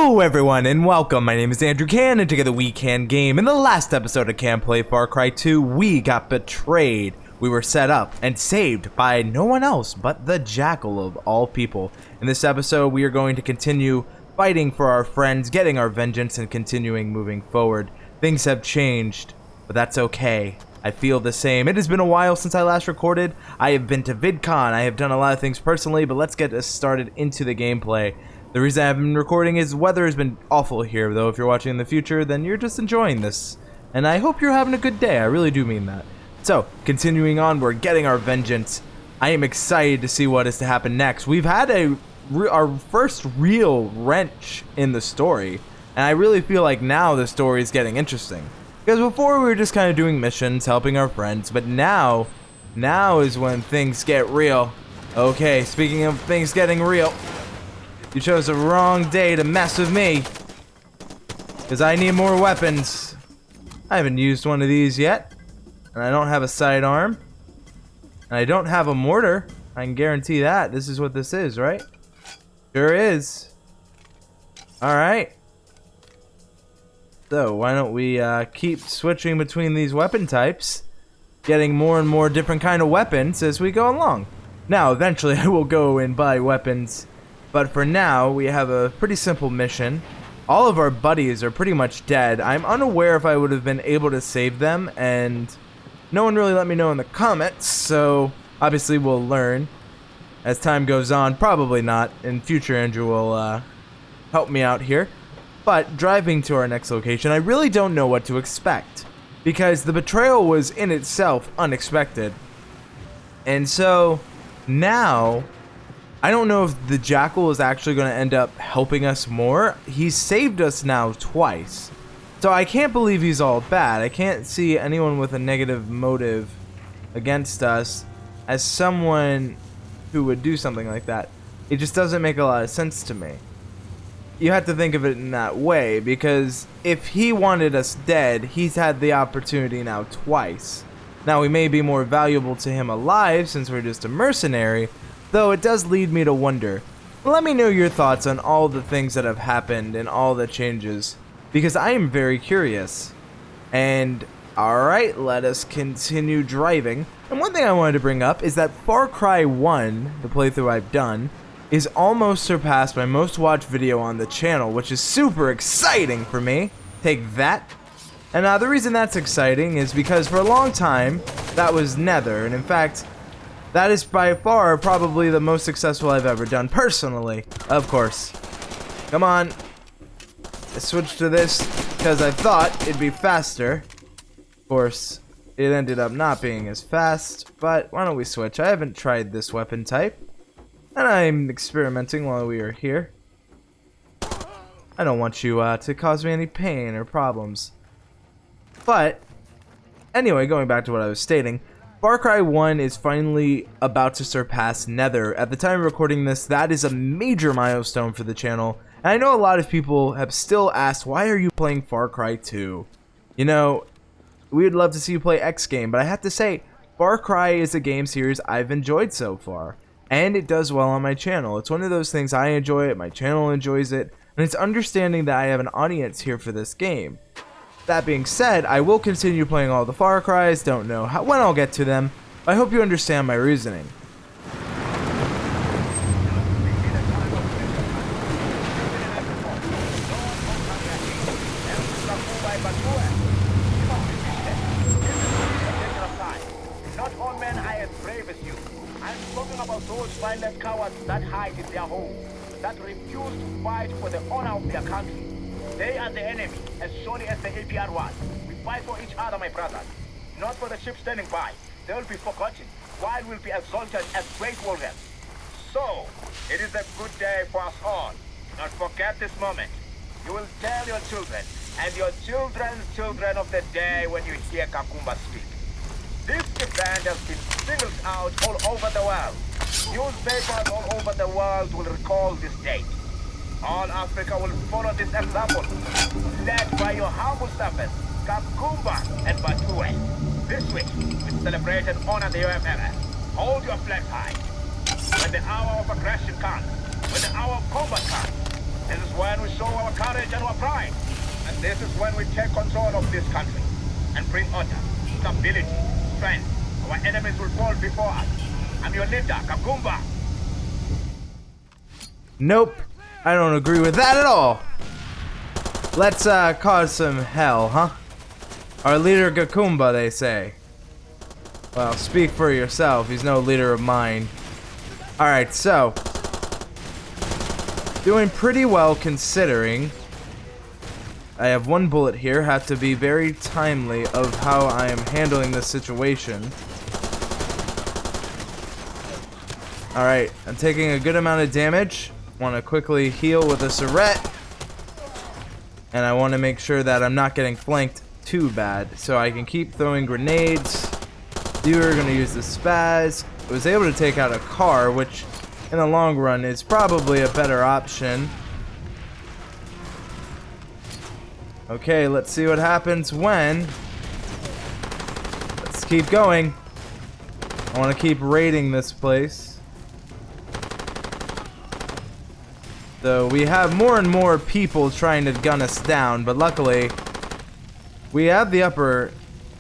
Hello everyone and welcome, my name is Andrew Can and together we can game. In the last episode of Can Play Far Cry 2, we got betrayed. We were set up and saved by no one else but the Jackal of all people. In this episode we are going to continue fighting for our friends, getting our vengeance and continuing moving forward. Things have changed, but that's okay. I feel the same. It has been a while since I last recorded. I have been to VidCon, I have done a lot of things personally, but let's get us started into the gameplay. The reason I haven't been recording is weather has been awful here, though if you're watching in the future, then you're just enjoying this. And I hope you're having a good day, I really do mean that. So, continuing on, we're getting our vengeance. I am excited to see what is to happen next. We've had our first real wrench in the story, and I really feel like now the story is getting interesting. Because before we were just kind of doing missions, helping our friends, but now is when things get real. Okay, speaking of things getting real, you chose the wrong day to mess with me. Because I need more weapons. I haven't used one of these yet. And I don't have a sidearm. And I don't have a mortar. I can guarantee that. This is what this is, right? Sure is. Alright. So, why don't we keep switching between these weapon types. Getting more and more different kind of weapons as we go along. Now, eventually I will go and buy weapons. But for now, we have a pretty simple mission. All of our buddies are pretty much dead. I'm unaware if I would have been able to save them, and no one really let me know in the comments, so obviously we'll learn as time goes on. Probably not. In future, Andrew will help me out here. But driving to our next location, I really don't know what to expect, because the betrayal was in itself unexpected. And so now I don't know if the Jackal is actually going to end up helping us more. He's saved us now twice. So I can't believe he's all bad. I can't see anyone with a negative motive against us as someone who would do something like that. It just doesn't make a lot of sense to me. You have to think of it in that way, because if he wanted us dead, he's had the opportunity now twice. Now, we may be more valuable to him alive since we're just a mercenary, though it does lead me to wonder. Let me know your thoughts on all the things that have happened and all the changes, because I am very curious. And alright, let us continue driving. And one thing I wanted to bring up is that Far Cry 1, the playthrough I've done, is almost surpassed my most watched video on the channel, which is super exciting for me. Take that. And the reason that's exciting is because for a long time, that was Nether, and in fact, that is by far probably the most successful I've ever done personally, of course. Come on. I switched to this because I thought it'd be faster. Of course, it ended up not being as fast, but why don't we switch? I haven't tried this weapon type, and I'm experimenting while we are here. I don't want you to cause me any pain or problems. But, anyway, going back to what I was stating, Far Cry 1 is finally about to surpass Nether. At the time of recording this, that is a major milestone for the channel. And I know a lot of people have still asked, why are you playing Far Cry 2? You know, we would love to see you play X game, but I have to say, Far Cry is a game series I've enjoyed so far. And it does well on my channel. It's one of those things I enjoy it, my channel enjoys it, and it's understanding that I have an audience here for this game. That being said, I will continue playing all the Far Cries, don't know when I'll get to them, but I hope you understand my reasoning. Not all men are as brave as you. I'm talking about those violent cowards that hide in their homes, that refuse to fight for the honor of their country. They are the enemy, as surely as the APR was. We fight for each other, my brothers. Not for the ship standing by. They will be forgotten, while we'll be exalted as great warriors. So, it is a good day for us all. Not forget this moment. You will tell your children, and your children's children of the day when you hear Kakumba speak. This event has been singled out all over the world. Newspapers all over the world will recall this date. All Africa will follow this example, led by your humble servants, Kakumba and Batue. This week, we celebrate and honor the UMM. Hold your flag high. When the hour of aggression comes, when the hour of combat comes, this is when we show our courage and our pride. And this is when we take control of this country and bring order, stability, strength. Our enemies will fall before us. I'm your leader, Kakumba. Nope, I don't agree with that at all. Let's cause some hell, huh? Our leader Gakumba, they say. Well, speak for yourself. He's no leader of mine. Alright, so. Doing pretty well considering. I have one bullet here. Have to be very timely of how I am handling this situation. Alright, I'm taking a good amount of damage. Want to quickly heal with a Surette. And I want to make sure that I'm not getting flanked too bad. So I can keep throwing grenades. You are going to use the spaz. I was able to take out a car, which in the long run is probably a better option. Okay, let's see what happens when. Let's keep going. I want to keep raiding this place. So we have more and more people trying to gun us down, but luckily we have the upper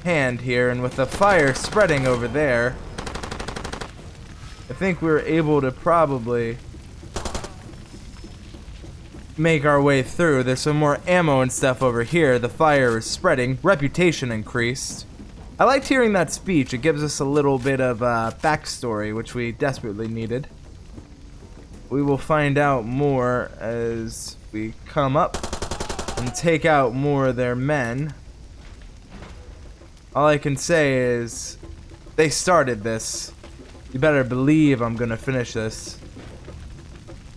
hand here, and with the fire spreading over there, I think we're able to probably make our way through. There's some more ammo and stuff over here. The fire is spreading. Reputation increased. I liked hearing that speech. It gives us a little bit of backstory, which we desperately needed. We will find out more as we come up and take out more of their men. All I can say is they started this. You better believe I'm gonna finish this.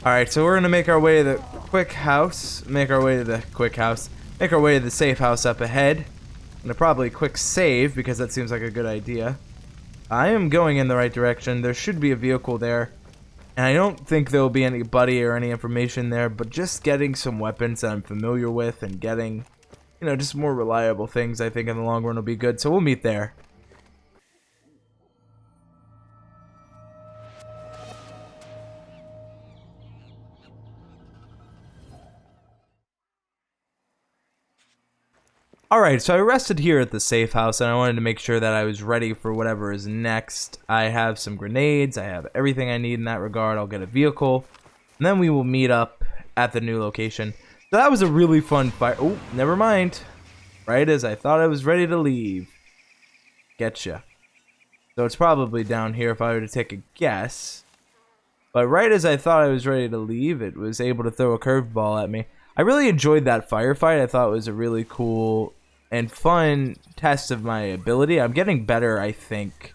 Alright, so we're gonna make our way to the quick house. Make our way to the safe house up ahead. I'm gonna probably quick save because that seems like a good idea. I am going in the right direction. There should be a vehicle there. And I don't think there will be anybody or any information there, but just getting some weapons that I'm familiar with and getting, you know, just more reliable things, I think in the long run will be good. So we'll meet there. Alright, so I rested here at the safe house, and I wanted to make sure that I was ready for whatever is next. I have some grenades, I have everything I need in that regard. I'll get a vehicle, and then we will meet up at the new location. So that was a really fun fight. Oh, never mind. Right as I thought I was ready to leave. Getcha. So it's probably down here if I were to take a guess. But right as I thought I was ready to leave, it was able to throw a curveball at me. I really enjoyed that firefight. I thought it was a really cool and fun test of my ability. I'm getting better, I think,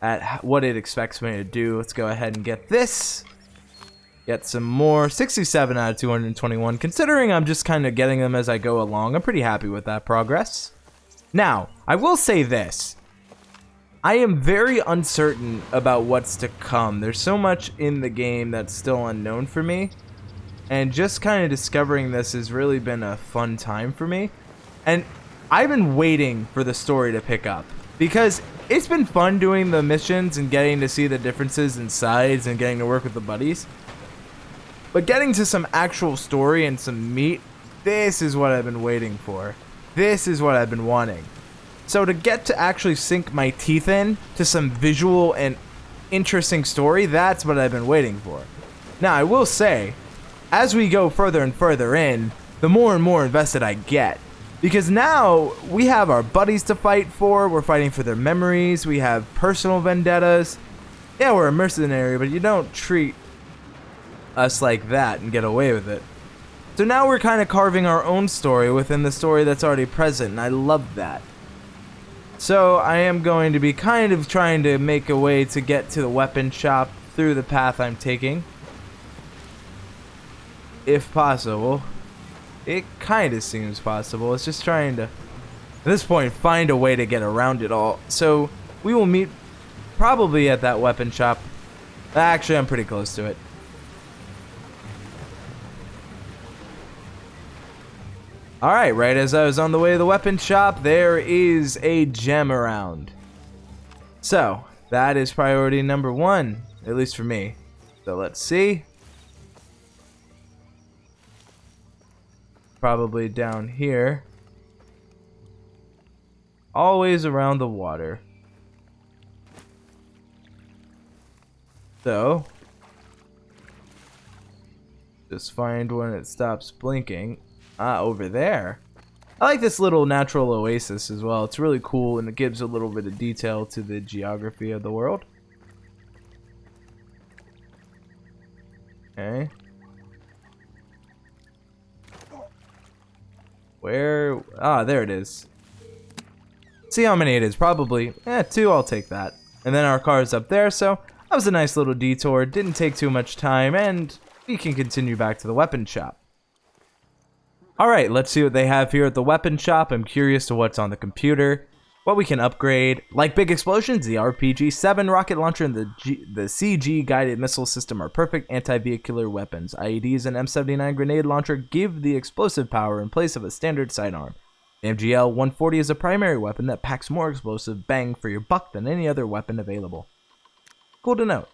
at what it expects me to do. Let's go ahead and get this. Get some more. 67 out of 221. Considering I'm just kind of getting them as I go along, I'm pretty happy with that progress. Now, I will say this. I am very uncertain about what's to come. There's so much in the game that's still unknown for me. And just kind of discovering this has really been a fun time for me. And I've been waiting for the story to pick up. Because it's been fun doing the missions and getting to see the differences in sides and getting to work with the buddies. But getting to some actual story and some meat, this is what I've been waiting for. This is what I've been wanting. So to get to actually sink my teeth in to some visual and interesting story, that's what I've been waiting for. Now, I will say, as we go further and further in, the more and more invested I get. Because now we have our buddies to fight for, we're fighting for their memories, we have personal vendettas. Yeah, we're a mercenary, but you don't treat us like that and get away with it. So now we're kind of carving our own story within the story that's already present, and I love that. So I am going to be kind of trying to make a way to get to the weapon shop through the path I'm taking. If possible. It kind of seems possible. It's just trying to, at this point, find a way to get around it all. So we will meet probably at that weapon shop. Actually, I'm pretty close to it. Alright, right as I was on the way to the weapon shop, there is a gem around. So, that is priority number 1, at least for me. So let's see. probably down here. Always around the water. So, just find when it stops blinking. Ah, over there. I like this little natural oasis as well. It's really cool and it gives a little bit of detail to the geography of the world. Okay. Where? Ah, there it is. See how many it is. Probably, 2, I'll take that. And then our car's up there, so that was a nice little detour. Didn't take too much time, and we can continue back to the weapon shop. Alright, let's see what they have here at the weapon shop. I'm curious to what's on the computer, what we can upgrade. Like big explosions, the RPG-7 rocket launcher and the CG guided missile system are perfect anti-vehicular weapons. IEDs and M79 grenade launcher give the explosive power in place of a standard sidearm. The MGL-140 is a primary weapon that packs more explosive bang for your buck than any other weapon available. Cool to note.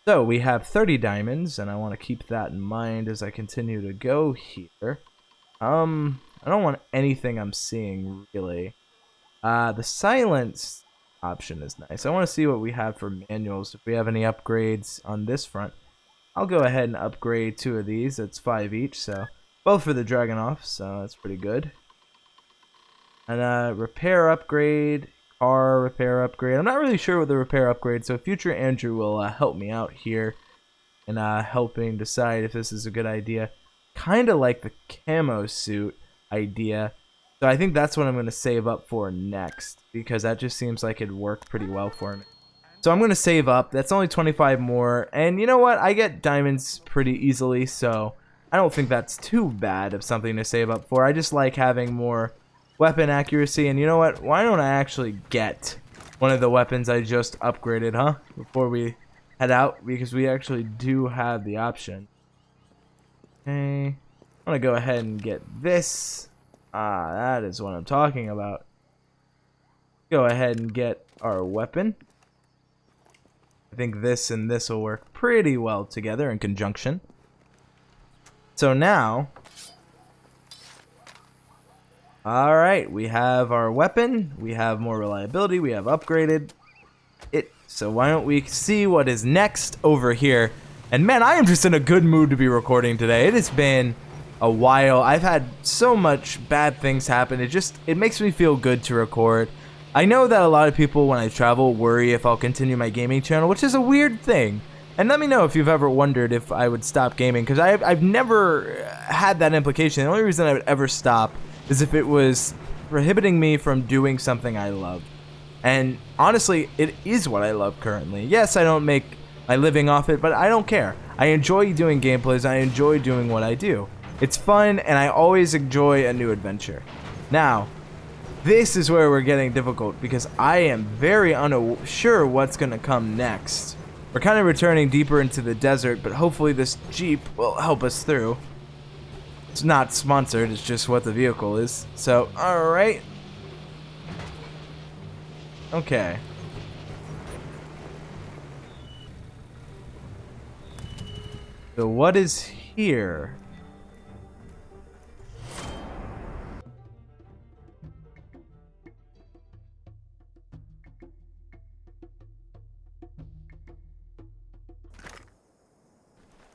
So we have 30 diamonds, and I want to keep that in mind as I continue to go here. I don't want anything I'm seeing really. The silence option is nice. I want to see what we have for manuals. If we have any upgrades on this front, I'll go ahead and upgrade 2 of these. That's 5 each, so both for the Dragunov, so that's pretty good. And repair upgrade. Car repair upgrade. I'm not really sure what the repair upgrade, so future Andrew will help me out here in helping decide if this is a good idea. Kind of like the camo suit idea, so I think that's what I'm going to save up for next, because that just seems like it'd work pretty well for me. So I'm going to save up. That's only 25 more, and you know what? I get diamonds pretty easily, so I don't think that's too bad of something to save up for. I just like having more weapon accuracy, and you know what? Why don't I actually get one of the weapons I just upgraded, huh? Before we head out, because we actually do have the option. Okay, I'm gonna go ahead and get this. Ah, that is what I'm talking about. Go ahead and get our weapon. I think this and this will work pretty well together in conjunction. So now, alright, we have our weapon, we have more reliability, we have upgraded it. So why don't we see what is next over here. And man, I am just in a good mood to be recording today. It has been a while. I've had so much bad things happen. It makes me feel good to record. I know that a lot of people when I travel worry if I'll continue my gaming channel, which is a weird thing. And let me know if you've ever wondered if I would stop gaming, because I've never had that implication. The only reason I would ever stop is if it was prohibiting me from doing something I love. And honestly, it is what I love currently. Yes, I don't make my living off it, but I don't care. I enjoy doing gameplays. I enjoy doing what I do. It's fun, and I always enjoy a new adventure. Now, this is where we're getting difficult, because I am very unsure what's going to come next. We're kind of returning deeper into the desert, but hopefully this Jeep will help us through. It's not sponsored, it's just what the vehicle is. So, alright. Okay. So what is here?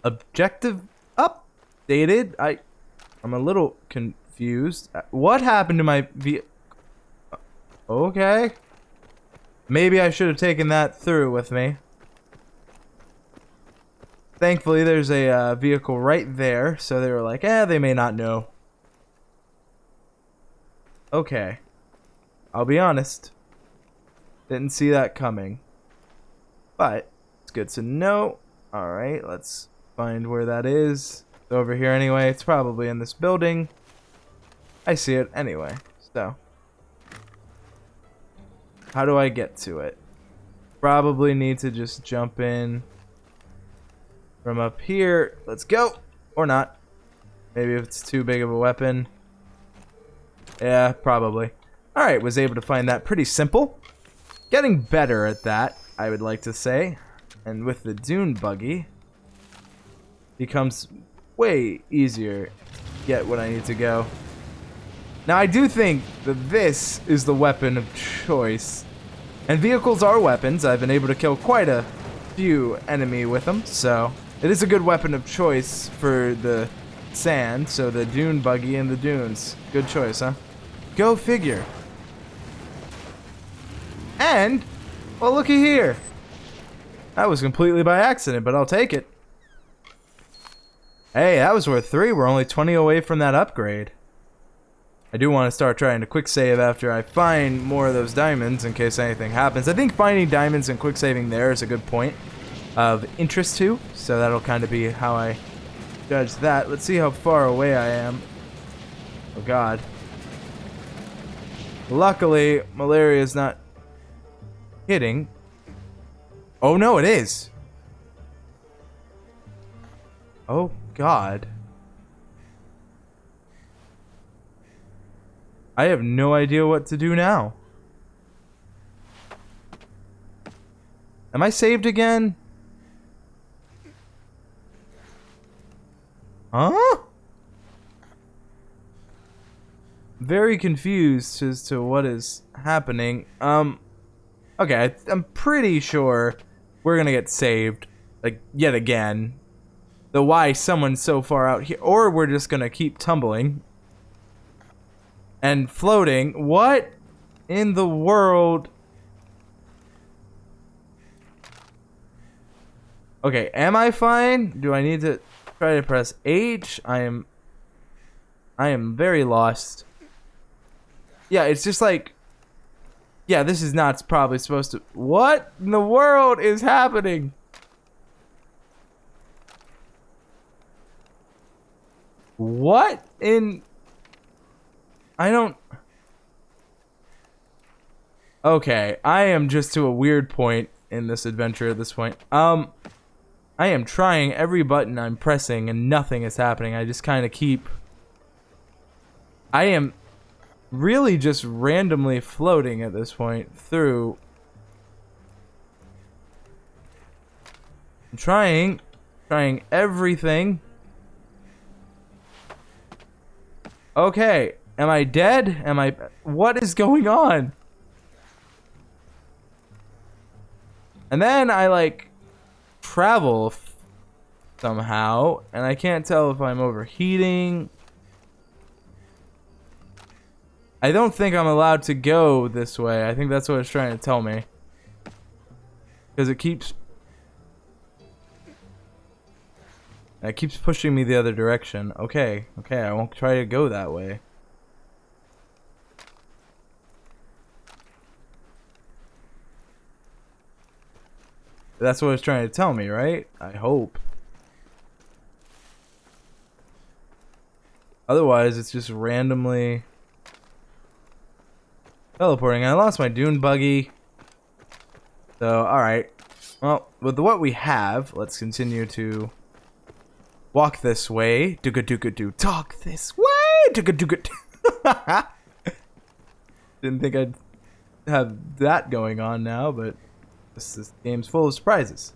Objective updated. I'm a little confused. What happened to my Okay. Maybe I should have taken that through with me. Thankfully, there's a vehicle right there, so they were like, they may not know. Okay. I'll be honest. Didn't see that coming. But it's good to know. Alright, let's find where that is. It's over here anyway. It's probably in this building. I see it anyway. So, how do I get to it? Probably need to just jump in from up here. Let's go. Or not. Maybe if it's too big of a weapon. Yeah, probably. Alright, was able to find that pretty simple. Getting better at that, I would like to say. And with the dune buggy, becomes way easier get what I need to go. Now, I do think that this is the weapon of choice. And vehicles are weapons. I've been able to kill quite a few enemy with them, so it is a good weapon of choice for the sand. So the dune buggy in the dunes. Good choice, huh? Go figure. And, well, looky here. That was completely by accident, but I'll take it. Hey, that was worth 3. We're only 20 away from that upgrade. I do want to start trying to quick save after I find more of those diamonds in case anything happens. I think finding diamonds and quick saving there is a good point of interest too. So that'll kind of be how I judge that. Let's see how far away I am. Oh god. Luckily, malaria is not hitting. Oh no, it is. Oh god. I have no idea what to do now. Am I saved again? Huh? Very confused as to what is happening. Okay, I'm pretty sure we're gonna get saved, like, yet again. The why someone's so far out here, or we're just gonna keep tumbling and floating. What in the world? Okay, am I fine? Do I need to try to press H? I am very lost. Yeah, it's just like, yeah, this is not probably supposed to. What in the world is happening? What in? I don't. Okay, I am just to a weird point in this adventure at this point. I am trying every button I'm pressing and nothing is happening. I just kind of keep. I am really just randomly floating at this point through. I'm trying everything. Okay, am I dead? What is going on? And then I like travel somehow, and I can't tell if I'm overheating. I don't think I'm allowed to go this way. I think that's what it's trying to tell me. Because it keeps pushing me the other direction. Okay, I won't try to go that way. That's what it's trying to tell me, right? I hope. Otherwise, it's just randomly teleporting. I lost my dune buggy. So, alright. Well, with what we have, let's continue to walk this way. Do-ga-do-ga-do. Talk this way. Do-ga-do-ga-do. Didn't think I'd have that going on now, but this game's full of surprises.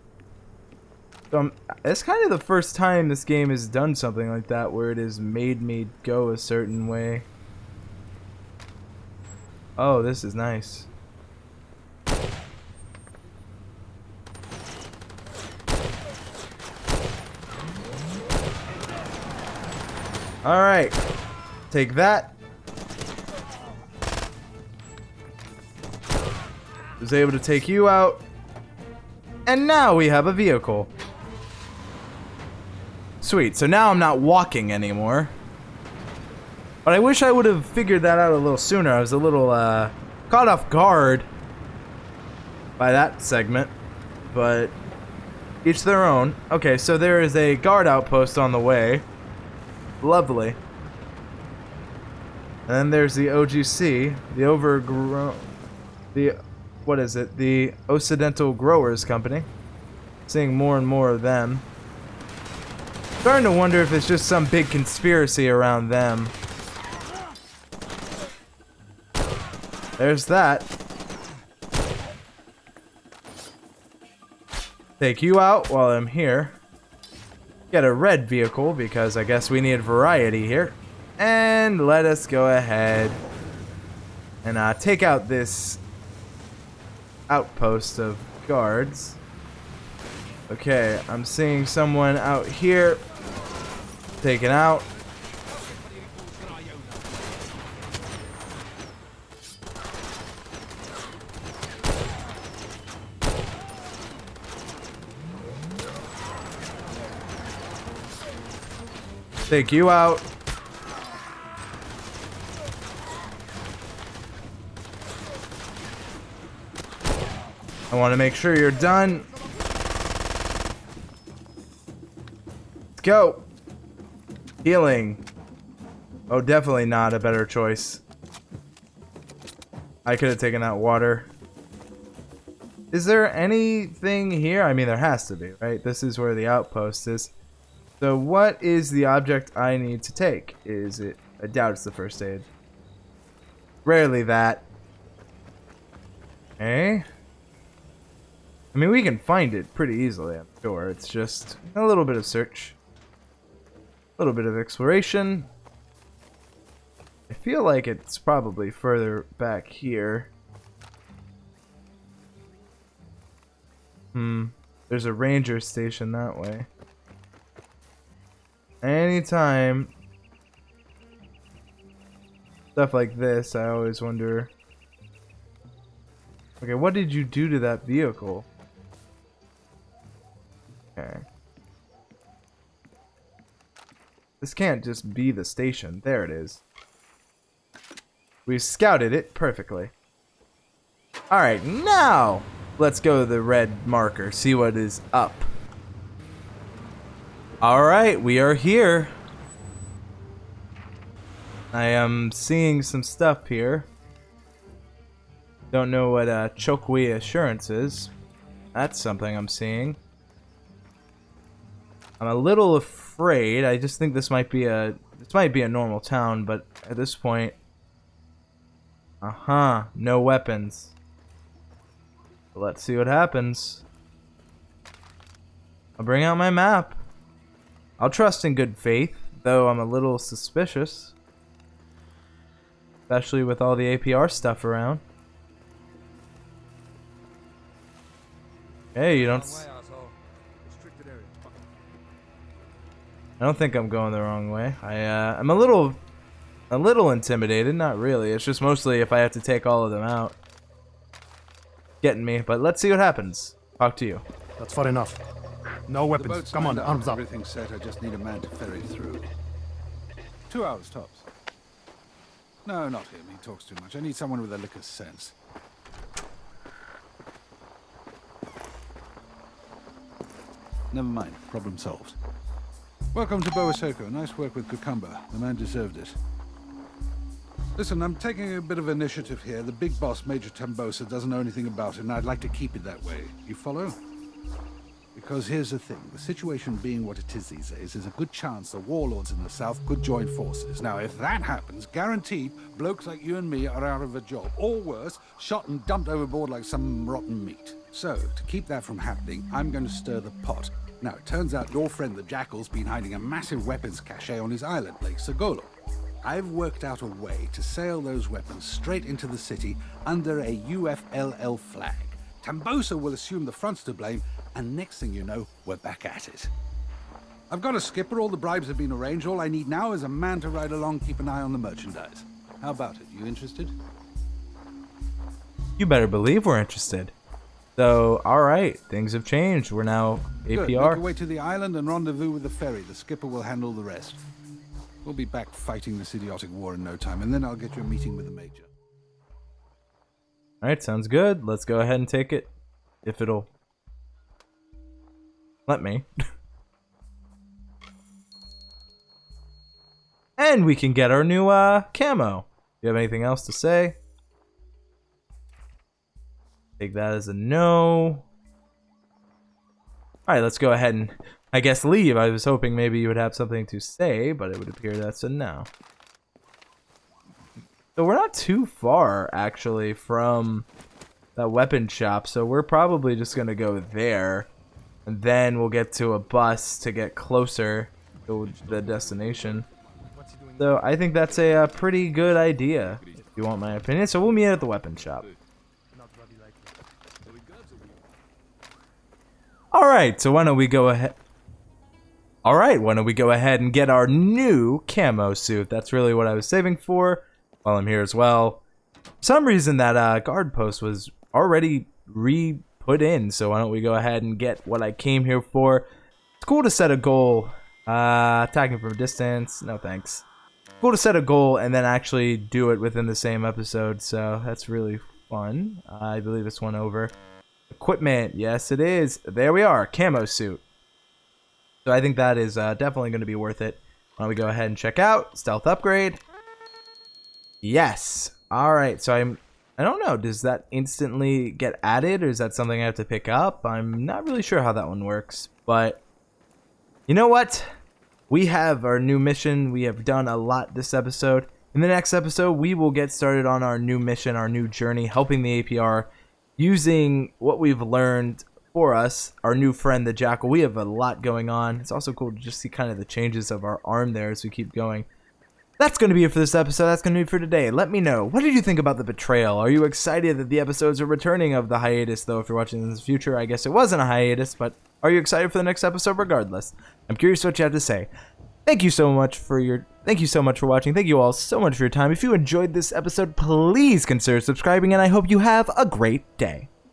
So it's kind of the first time this game has done something like that, where it has made me go a certain way. Oh, this is nice. Alright. Take that. Was able to take you out. And now we have a vehicle. Sweet, so now I'm not walking anymore. But I wish I would have figured that out a little sooner. I was a little caught off guard by that segment. But each their own. Okay, so there is a guard outpost on the way. Lovely. And then there's the OGC, what is it? The Occidental Growers Company. Seeing more and more of them. Starting to wonder if it's just some big conspiracy around them. There's that. Take you out while I'm here. get a red vehicle because I guess we need variety here. And let us go ahead and take out this outpost of guards. Okay, I'm seeing someone out here. Taken out. Take you out. I want to make sure you're done. Let's go. Healing. Oh, definitely not a better choice. I could have taken out water. Is there anything here? I mean, there has to be, right? This is where the outpost is. So what is the object I need to take? Is it... I doubt it's the first aid. Rarely that. Okay. I mean, we can find it pretty easily, I'm sure. It's just a little bit of search. A little bit of exploration. I feel like it's probably further back here. There's a ranger station that way. Anytime stuff like this, I always wonder. Okay, what did you do to that vehicle? Okay. This can't just be the station. There it is. We scouted it perfectly. Alright, now let's go to the red marker, see what is up. Alright, we are here. I am seeing some stuff here. Don't know what Chokwe Assurance is. That's something I'm seeing. I'm a little afraid. I just think this might be a normal town, but at this point, no weapons. But let's see what happens. I'll bring out my map. I'll trust in good faith, though I'm a little suspicious. Especially with all the APR stuff around. Hey, you don't... I don't think I'm going the wrong way. I'm a little intimidated. Not really. It's just mostly if I have to take all of them out. Getting me. But let's see what happens. Talk to you. That's far enough. No weapons. Come on, arms up. Everything's set. I just need a man to ferry through. 2 hours tops. No, not him. He talks too much. I need someone with a lick of sense. Never mind. Problem solved. Welcome to Boasoko. Nice work with Cucumber. The man deserved it. Listen, I'm taking a bit of initiative here. The big boss, Major Tambosa, doesn't know anything about it, and I'd like to keep it that way. You follow? Because here's the thing. The situation being what it is these days, there's a good chance the warlords in the south could join forces. Now, if that happens, guaranteed, blokes like you and me are out of a job. Or worse, shot and dumped overboard like some rotten meat. So, to keep that from happening, I'm going to stir the pot. Now, it turns out your friend the Jackal's been hiding a massive weapons cache on his island, Lake Sagolo. I've worked out a way to sail those weapons straight into the city under a UFLL flag. Tambosa will assume the front's to blame, and next thing you know, we're back at it. I've got a skipper, all the bribes have been arranged. All I need now is a man to ride along, keep an eye on the merchandise. How about it? You interested? You better believe we're interested. So, alright, things have changed. We're now APR. Good. Make your way to the island and rendezvous with the ferry. The skipper will handle the rest. We'll be back fighting this idiotic war in no time, and then I'll get you a meeting with the Major. Alright, sounds good. Let's go ahead and take it. If it'll let me. And we can get our new camo. You have anything else to say? Take that as a no. Alright, let's go ahead and, I guess, leave. I was hoping maybe you would have something to say, but it would appear that's a no. So we're not too far, actually, from that weapon shop, so we're probably just going to go there. and then we'll get to a bus to get closer to the destination. So I think that's a pretty good idea, if you want my opinion. So we'll meet at the weapon shop. Alright, so why don't we go ahead... Alright, why don't we go ahead and get our new camo suit. That's really what I was saving for while I'm here as well. For some reason that guard post was already put in, so why don't we go ahead and get what I came here for. It's cool to set a goal. Attacking from a distance, no thanks. Cool to set a goal and then actually do it within the same episode, so that's really fun. I believe it's one over. Equipment, yes it is. There we are, camo suit. So I think that is definitely going to be worth it. Why don't we go ahead and check out stealth upgrade? Yes. All right. So I don't know. Does that instantly get added, or is that something I have to pick up? I'm not really sure how that one works, but you know what? We have our new mission. We have done a lot this episode. In the next episode, we will get started on our new mission, our new journey, helping the APR, using what we've learned for us, our new friend, the Jackal. We have a lot going on. It's also cool to just see kind of the changes of our arm there as we keep going. That's going to be it for this episode. That's going to be it for today. Let me know. What did you think about the betrayal? Are you excited that the episodes are returning of the hiatus, though? If you're watching in the future, I guess it wasn't a hiatus, but are you excited for the next episode regardless? I'm curious what you have to say. Thank you so much for watching. Thank you all so much for your time. If you enjoyed this episode, please consider subscribing, and I hope you have a great day.